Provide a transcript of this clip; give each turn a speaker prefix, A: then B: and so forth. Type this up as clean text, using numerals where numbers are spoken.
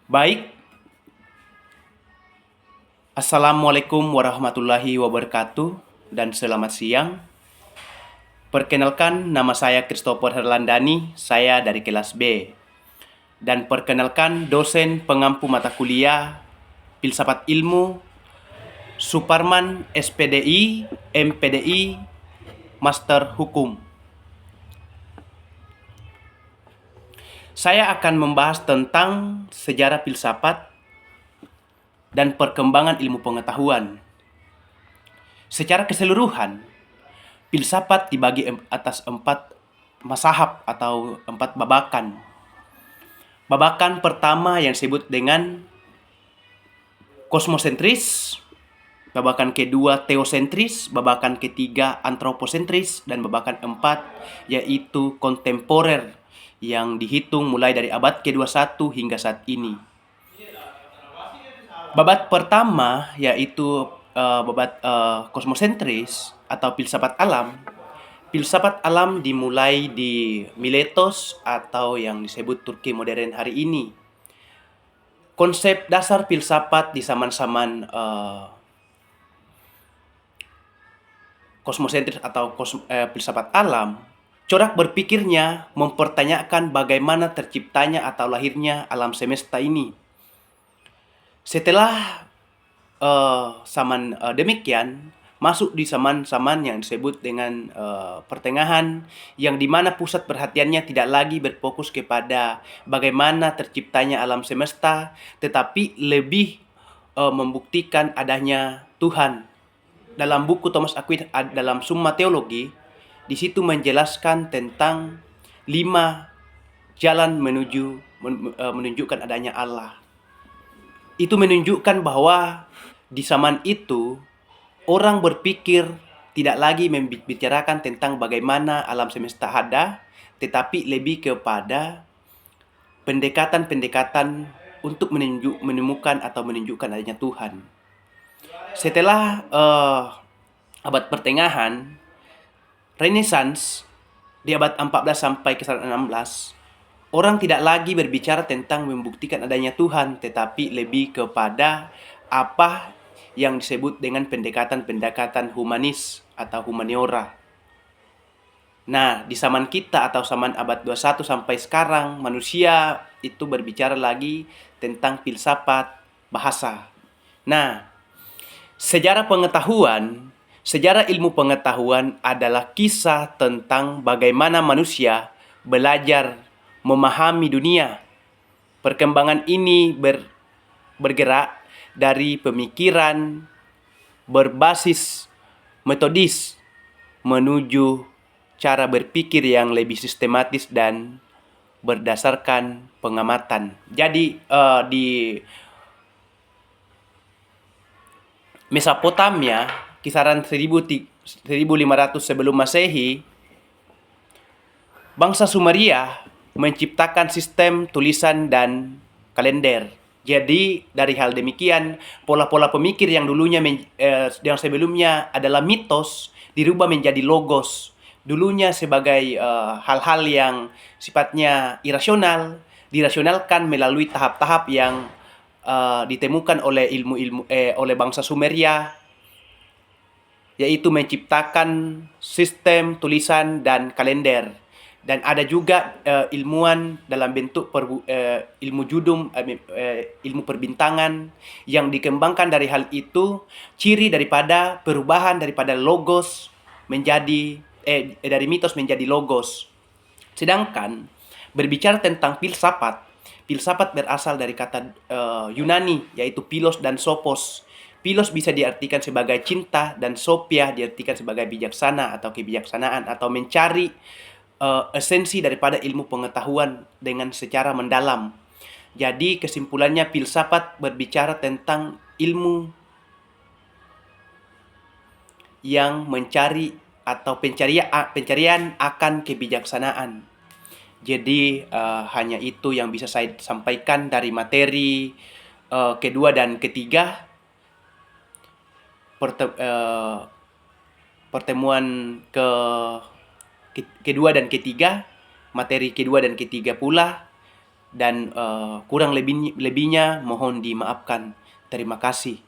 A: Baik, Assalamualaikum warahmatullahi wabarakatuh dan selamat siang. Perkenalkan, nama saya Christopher Herlandani, saya dari kelas B. Dan perkenalkan dosen pengampu mata kuliah Filsafat Ilmu Suparman SPDI, MPDI, Master Hukum. Saya akan membahas tentang sejarah filsafat dan perkembangan ilmu pengetahuan. Secara keseluruhan, filsafat dibagi atas 4 mazhab atau 4 babakan. Babakan pertama yang disebut dengan kosmosentris, babakan kedua teosentris, babakan ketiga antroposentris, dan babakan 4 yaitu kontemporer yang dihitung mulai dari abad ke-21 hingga saat ini. Babat pertama yaitu babat kosmosentris atau filsafat alam. Filsafat alam dimulai di Miletos atau yang disebut Turki modern hari ini. Konsep dasar filsafat di zaman-zaman kosmosentris atau filsafat alam, corak berpikirnya mempertanyakan bagaimana terciptanya atau lahirnya alam semesta ini. Setelah demikian, masuk di zaman-zaman yang disebut dengan pertengahan, yang dimana pusat perhatiannya tidak lagi berfokus kepada bagaimana terciptanya alam semesta, tetapi lebih membuktikan adanya Tuhan. Dalam buku Thomas Aquinas dalam Summa Theologi, di situ menjelaskan tentang 5 jalan menunjukkan adanya Allah. Itu menunjukkan bahwa di zaman itu orang berpikir tidak lagi membicarakan tentang bagaimana alam semesta ada, tetapi lebih kepada pendekatan-pendekatan untuk menemukan atau menunjukkan adanya Tuhan. Setelah abad pertengahan, Renaissance di abad 14 sampai ke 16, orang tidak lagi berbicara tentang membuktikan adanya Tuhan, tetapi lebih kepada apa yang disebut dengan pendekatan-pendekatan humanis atau humaniora. Nah, di zaman kita atau zaman abad 21 sampai sekarang, manusia itu berbicara lagi tentang filsafat bahasa. Nah, sejarah ilmu pengetahuan adalah kisah tentang bagaimana manusia belajar memahami dunia. Perkembangan ini bergerak dari pemikiran berbasis metodis menuju cara berpikir yang lebih sistematis dan berdasarkan pengamatan. Jadi di Mesopotamia kisaran 1500 sebelum Masehi, bangsa Sumeria menciptakan sistem tulisan dan kalender. Jadi dari hal demikian, pola-pola pemikir yang dulunya yang sebelumnya adalah mitos dirubah menjadi logos. Dulunya sebagai hal-hal yang sifatnya irasional, dirasionalkan melalui tahap-tahap yang ditemukan oleh oleh bangsa Sumeria, yaitu menciptakan sistem tulisan dan kalender. Dan ada juga ilmuwan dalam bentuk ilmu judum, ilmu perbintangan yang dikembangkan dari hal itu. Ciri daripada perubahan daripada logos menjadi dari mitos menjadi logos. Sedangkan berbicara tentang filsafat, filsafat berasal dari kata Yunani, yaitu philos dan sophos. Philos bisa diartikan sebagai cinta dan sophia diartikan sebagai bijaksana atau kebijaksanaan atau mencari esensi daripada ilmu pengetahuan dengan secara mendalam. Jadi kesimpulannya filsafat berbicara tentang ilmu yang mencari atau pencarian akan kebijaksanaan. Jadi hanya itu yang bisa saya sampaikan dari materi kedua dan ketiga pertemuan kedua dan ketiga, materi kedua dan ketiga pula. dan kurang lebihnya mohon dimaafkan. Terima kasih.